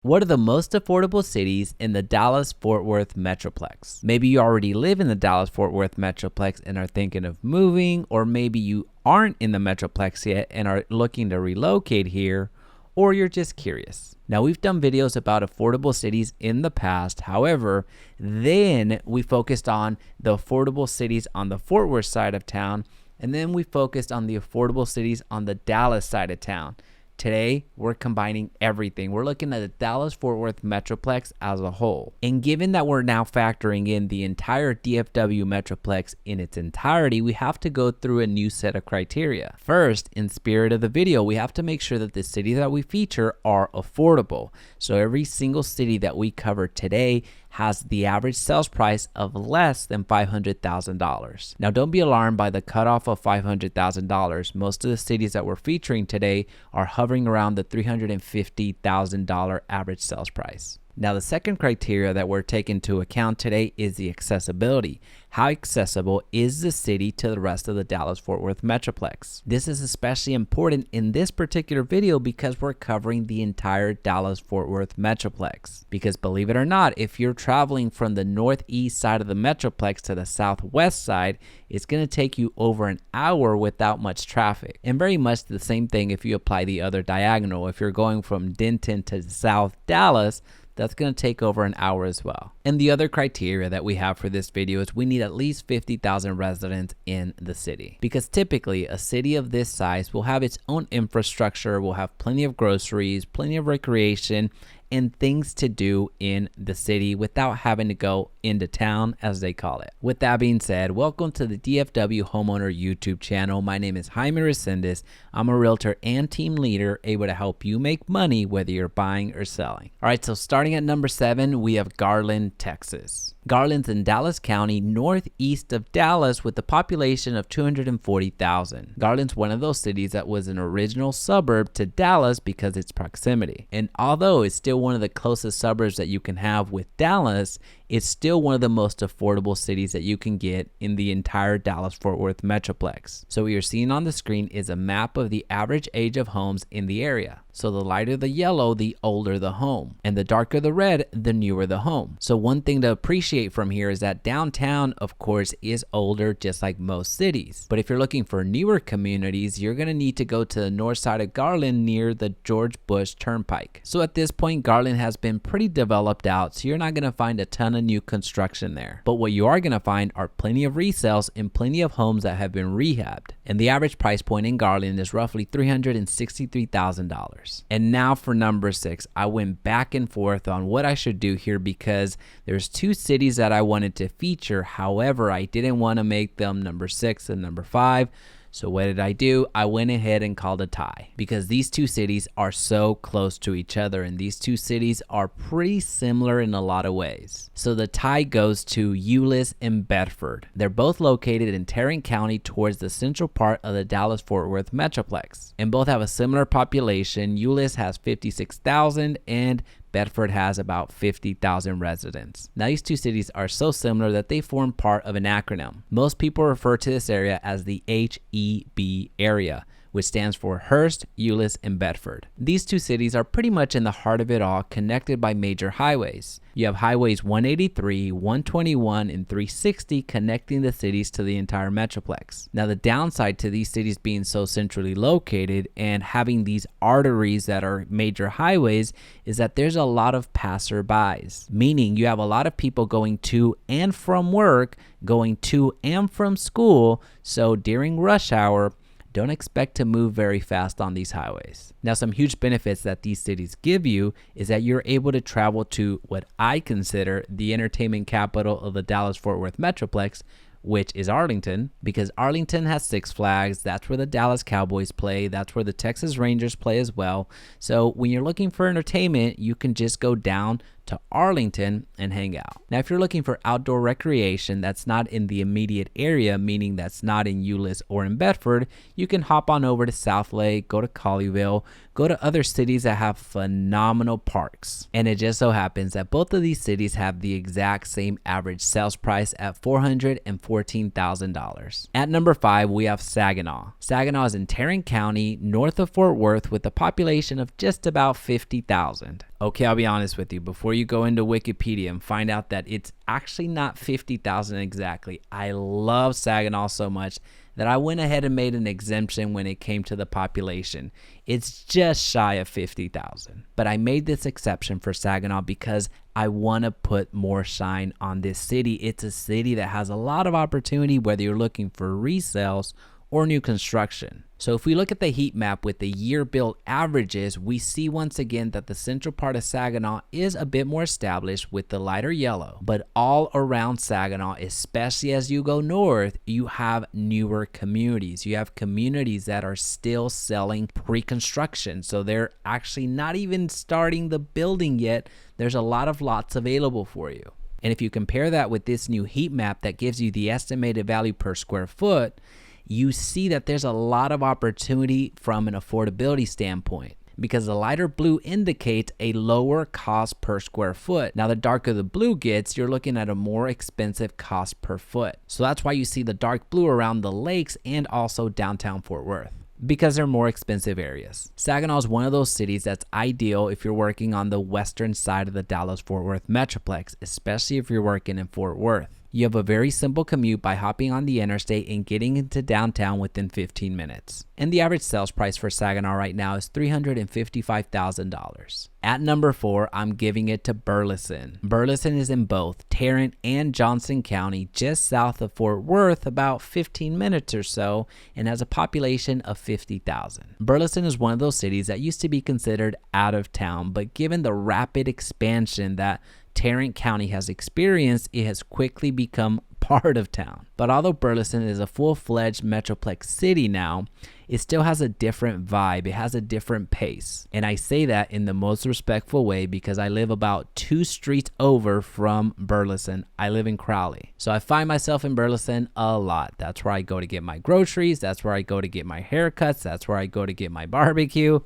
What are the most affordable cities in the Dallas-Fort Worth Metroplex? Maybe you already live in the Dallas-Fort Worth Metroplex and are thinking of moving, or maybe you aren't in the Metroplex yet and are looking to relocate here, or you're just curious. Now, we've done videos about affordable cities in the past. However, then we focused on the affordable cities on the Fort Worth side of town, and then we focused on the affordable cities on the Dallas side of town. Today, we're combining everything. We're looking at the Dallas-Fort Worth Metroplex as a whole. And given that we're now factoring in the entire DFW Metroplex in its entirety, we have to go through a new set of criteria. First, in spirit of the video, we have to make sure that the cities that we feature are affordable. So every single city that we cover today has the average sales price of less than $500,000. Now, don't be alarmed by the cutoff of $500,000. Most of the cities that we're featuring today are hovering around the $350,000 average sales price. Now, the second criteria that we're taking into account today is the accessibility. How accessible is the city to the rest of the Dallas-Fort Worth Metroplex? This is especially important in this particular video because we're covering the entire Dallas-Fort Worth Metroplex. Because believe it or not, if you're traveling from the northeast side of the Metroplex to the southwest side, it's going to take you over an hour without much traffic. And very much the same thing if you apply the other diagonal. If you're going from Denton to South Dallas, that's going to take over an hour as well. And the other criteria that we have for this video is we need at least 50,000 residents in the city. Because typically a city of this size will have its own infrastructure, will have plenty of groceries, plenty of recreation, and things to do in the city without having to go into town, as they call it. With that being said, welcome to the DFW Homeowner YouTube channel. My name is Jaime Resendiz. I'm a realtor and team leader able to help you make money whether you're buying or selling. All right, so starting at number 7, we have Garland, Texas. Garland's in Dallas County, northeast of Dallas, with a population of 240,000. Garland's one of those cities that was an original suburb to Dallas because of its proximity. And although it's still one of the closest suburbs that you can have with Dallas, it's still one of the most affordable cities that you can get in the entire Dallas-Fort Worth Metroplex. So what you're seeing on the screen is a map of the average age of homes in the area. So the lighter the yellow, the older the home. And the darker the red, the newer the home. So one thing to appreciate from here is that downtown, of course, is older just like most cities. But if you're looking for newer communities, you're going to need to go to the north side of Garland near the George Bush Turnpike. So at this point, Garland has been pretty developed out, so you're not going to find a ton of new construction there. But what you are going to find are plenty of resales and plenty of homes that have been rehabbed. And the average price point in Garland is roughly $363,000. And now for number 6, I went back and forth on what I should do here because there's 2 cities that I wanted to feature. However, I didn't want to make them number 6 and number 5. So what did I do? I went ahead and called a tie because these 2 cities are so close to each other and these 2 cities are pretty similar in a lot of ways. So the tie goes to Euless and Bedford. They're both located in Tarrant County towards the central part of the Dallas-Fort Worth Metroplex. And both have a similar population. Euless has 56,000 and Bedford has about 50,000 residents. Now, these 2 cities are so similar that they form part of an acronym. Most people refer to this area as the HEB area, which stands for Hearst, Euless, and Bedford. These 2 cities are pretty much in the heart of it all, connected by major highways. You have highways 183, 121, and 360 connecting the cities to the entire Metroplex. Now, the downside to these cities being so centrally located and having these arteries that are major highways is that there's a lot of passerbys, meaning you have a lot of people going to and from work, going to and from school, so during rush hour, don't expect to move very fast on these highways. Now, some huge benefits that these cities give you is that you're able to travel to what I consider the entertainment capital of the Dallas-Fort Worth Metroplex, which is Arlington, because Arlington has Six Flags. That's where the Dallas Cowboys play. That's where the Texas Rangers play as well. So when you're looking for entertainment, you can just go down to Arlington and hang out. Now, if you're looking for outdoor recreation that's not in the immediate area, meaning that's not in Euless or in Bedford, you can hop on over to South Lake, go to Colleyville, go to other cities that have phenomenal parks. And it just so happens that both of these cities have the exact same average sales price at $414,000. At number 5, we have Saginaw. Saginaw is in Tarrant County, north of Fort Worth, with a population of just about 50,000. Okay, I'll be honest with you. Before you go into Wikipedia and find out that it's actually not 50,000 exactly, I love Saginaw so much that I went ahead and made an exemption when it came to the population. It's just shy of 50,000. But I made this exception for Saginaw because I want to put more shine on this city. It's a city that has a lot of opportunity, whether you're looking for resales or new construction. So if we look at the heat map with the year built averages, we see once again that the central part of Saginaw is a bit more established with the lighter yellow. But all around Saginaw, especially as you go north, you have newer communities. You have communities that are still selling pre-construction. So they're actually not even starting the building yet. There's a lot of lots available for you. And if you compare that with this new heat map that gives you the estimated value per square foot, you see that there's a lot of opportunity from an affordability standpoint because the lighter blue indicates a lower cost per square foot. Now, the darker the blue gets, you're looking at a more expensive cost per foot. So that's why you see the dark blue around the lakes and also downtown Fort Worth, because they're more expensive areas. Saginaw is one of those cities that's ideal if you're working on the western side of the Dallas-Fort Worth Metroplex, especially if you're working in Fort Worth. You have a very simple commute by hopping on the interstate and getting into downtown within 15 minutes. And the average sales price for Saginaw right now is $355,000. At number 4, I'm giving it to Burleson. Burleson is in both Tarrant and Johnson County, just south of Fort Worth, about 15 minutes or so, and has a population of 50,000. Burleson is one of those cities that used to be considered out of town, but given the rapid expansion that Tarrant County has experienced, it has quickly become part of town. But although Burleson is a full-fledged metroplex city now, it still has a different vibe. It has a different pace. And I say that in the most respectful way because I live about 2 streets over from Burleson. I live in Crowley. So I find myself in Burleson a lot. That's where I go to get my groceries. That's where I go to get my haircuts. That's where I go to get my barbecue.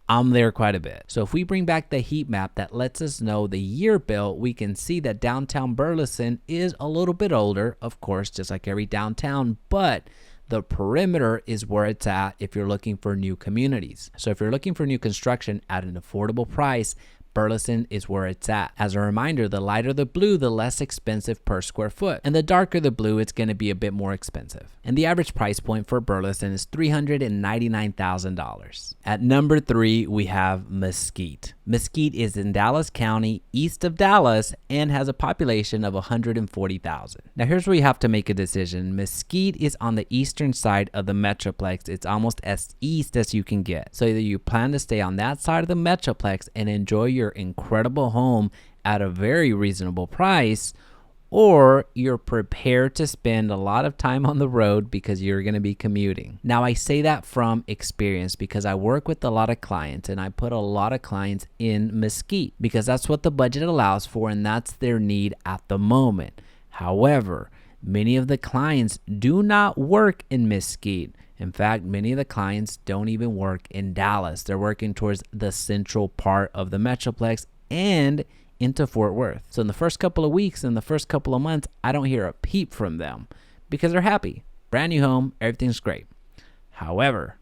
I'm there quite a bit. So if we bring back the heat map that lets us know the year built, we can see that downtown Burleson is a little bit older, of course, just like every downtown, but the perimeter is where it's at if you're looking for new communities. So if you're looking for new construction at an affordable price, Burleson is where it's at. As a reminder, the lighter the blue, the less expensive per square foot. And the darker the blue, it's going to be a bit more expensive. And the average price point for Burleson is $399,000. At number 3, we have Mesquite. Mesquite is in Dallas County, east of Dallas, and has a population of 140,000. Now here's where you have to make a decision. Mesquite is on the eastern side of the Metroplex. It's almost as east as you can get. So either you plan to stay on that side of the Metroplex and enjoy your incredible home at a very reasonable price, or you're prepared to spend a lot of time on the road because you're going to be commuting. Now, I say that from experience because I work with a lot of clients and I put a lot of clients in Mesquite because that's what the budget allows for and that's their need at the moment. However, many of the clients do not work in Mesquite. In fact, many of the clients don't even work in Dallas. They're working towards the central part of the Metroplex and into Fort Worth. So in the first couple of weeks, in the first couple of months, I don't hear a peep from them because they're happy. Brand new home, everything's great. However,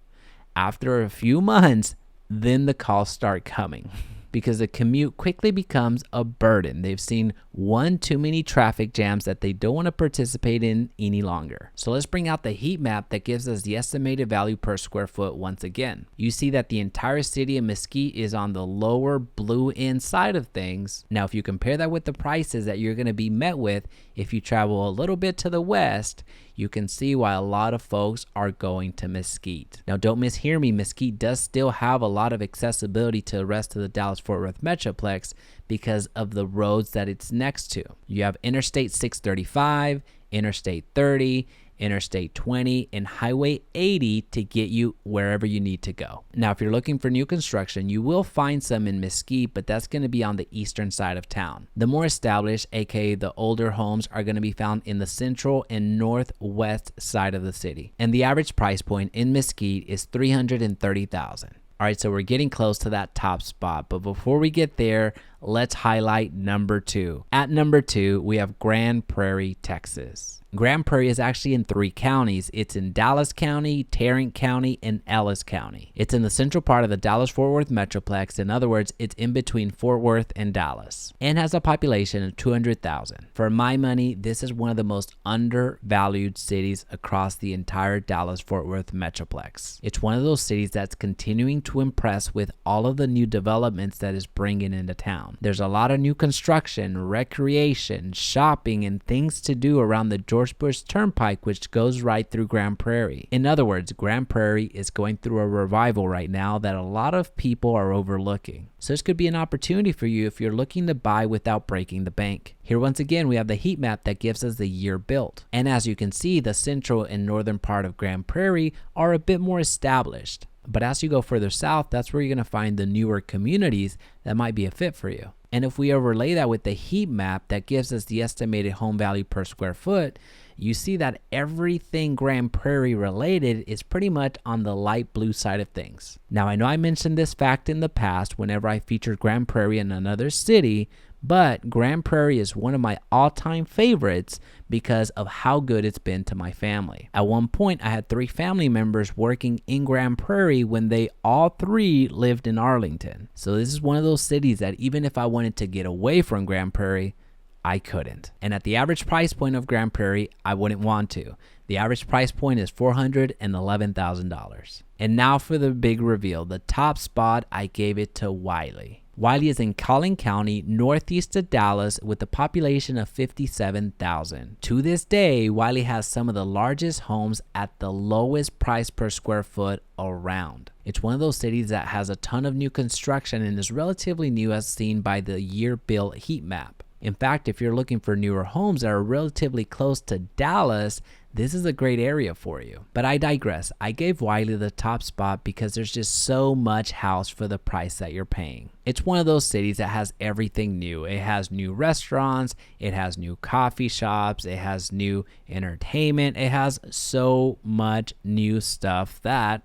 after a few months, then the calls start coming because the commute quickly becomes a burden. They've seen one too many traffic jams that they don't want to participate in any longer. So let's bring out the heat map that gives us the estimated value per square foot once again. You see that the entire city of Mesquite is on the lower blue end side of things. Now, if you compare that with the prices that you're going to be met with if you travel a little bit to the west, you can see why a lot of folks are going to Mesquite. Now, don't mishear me. Mesquite does still have a lot of accessibility to the rest of the Dallas-Fort Worth Metroplex because of the roads that it's next to. You have Interstate 635, Interstate 30, Interstate 20, and Highway 80 to get you wherever you need to go. Now, if you're looking for new construction, you will find some in Mesquite, but that's going to be on the eastern side of town. The more established, aka the older homes, are going to be found in the central and northwest side of the city. And the average price point in Mesquite is $330,000. All right, so we're getting close to that top spot, but before we get there, let's highlight number 2. At number 2, we have Grand Prairie, Texas. Grand Prairie is actually in 3 counties. It's in Dallas County, Tarrant County, and Ellis County. It's in the central part of the Dallas-Fort Worth Metroplex. In other words, it's in between Fort Worth and Dallas, and has a population of 200,000. For my money, this is one of the most undervalued cities across the entire Dallas-Fort Worth Metroplex. It's one of those cities that's continuing to impress with all of the new developments that is bringing into town. There's a lot of new construction, recreation, shopping, and things to do around the George Bush Turnpike, which goes right through Grand Prairie. In other words, Grand Prairie is going through a revival right now that a lot of people are overlooking. So this could be an opportunity for you if you're looking to buy without breaking the bank. Here once again, we have the heat map that gives us the year built. And as you can see, the central and northern part of Grand Prairie are a bit more established. But as you go further south, that's where you're going to find the newer communities that might be a fit for you. And if we overlay that with the heat map that gives us the estimated home value per square foot, you see that everything Grand Prairie related is pretty much on the light blue side of things. Now, I know I mentioned this fact in the past whenever I featured Grand Prairie in another city, but Grand Prairie is one of my all-time favorites because of how good it's been to my family. At one point, I had 3 family members working in Grand Prairie when they all 3 lived in Arlington. So this is one of those cities that even if I wanted to get away from Grand Prairie, I couldn't. And at the average price point of Grand Prairie, I wouldn't want to. The average price point is $411,000. And now for the big reveal. The top spot, I gave it to Wylie. Wylie is in Collin County, northeast of Dallas, with a population of 57,000. To this day, Wylie has some of the largest homes at the lowest price per square foot around. It's one of those cities that has a ton of new construction and is relatively new as seen by the year built heat map. In fact, if you're looking for newer homes that are relatively close to Dallas, this is a great area for you. But I digress. I gave Wylie the top spot because there's just so much house for the price that you're paying. It's one of those cities that has everything new. It has new restaurants, it has new coffee shops, it has new entertainment, it has so much new stuff that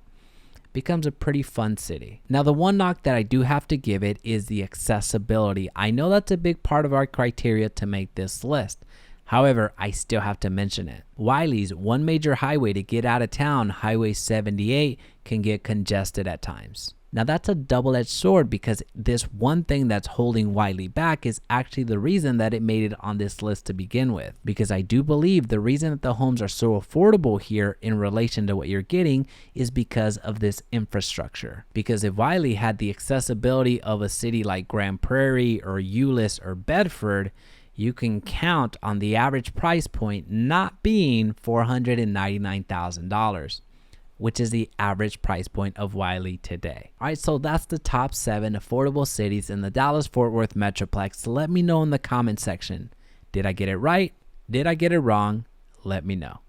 becomes a pretty fun city. Now, the one knock that I do have to give it is the accessibility. I know that's a big part of our criteria to make this list. However, I still have to mention it. Wylie's one major highway to get out of town, Highway 78, can get congested at times. Now, that's a double-edged sword because this one thing that's holding Wylie back is actually the reason that it made it on this list to begin with. Because I do believe the reason that the homes are so affordable here in relation to what you're getting is because of this infrastructure. Because if Wylie had the accessibility of a city like Grand Prairie or Euless or Bedford, you can count on the average price point not being $499,000. Which is the average price point of Wylie today. All right, so that's the top 7 affordable cities in the Dallas-Fort Worth Metroplex. Let me know in the comment section. Did I get it right? Did I get it wrong? Let me know.